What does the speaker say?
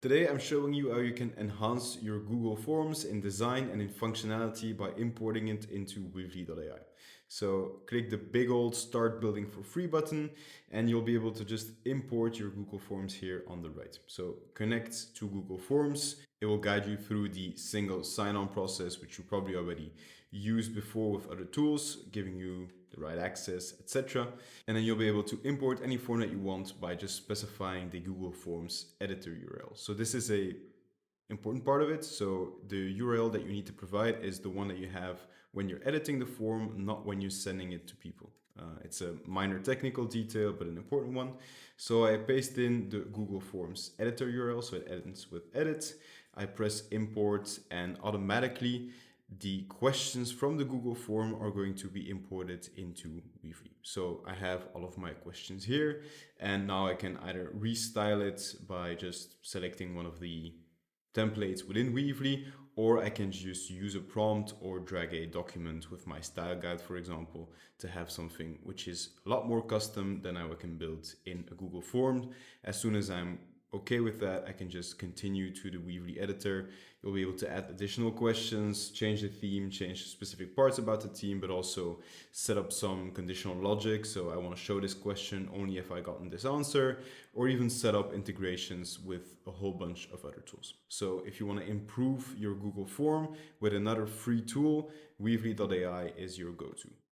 Today I'm showing you how you can enhance your Google Forms in design and in functionality by importing it into Weavely.ai. So click the big old Start Building for Free button and you'll be able to just import your Google Forms here on the right. So connect to Google Forms. It will guide you through the single sign-on process, which you probably already used before with other tools, giving you the right access, etc. And then you'll be able to import any form that you want by just specifying the Google Forms editor URL. So this is a important part of it. So the URL that you need to provide is the one that you have when you're editing the form, not when you're sending it to people. It's a minor technical detail, but an important one. So I paste in the Google Forms editor URL, so it ends with edit. I press import and automatically the questions from the Google form are going to be imported into Weavely. So I have all of my questions here, and now I can either restyle it by just selecting one of the templates within Weavely, or I can just use a prompt or drag a document with my style guide, for example, to have something which is a lot more custom than I can build in a Google form. As soon as I'm okay with that, I can just continue to the Weavely editor. You'll be able to add additional questions, change the theme, change specific parts about the theme, but also set up some conditional logic. So I want to show this question only if I gotten this answer, or even set up integrations with a whole bunch of other tools. So if you want to improve your Google form with another free tool, Weavely.ai is your go-to.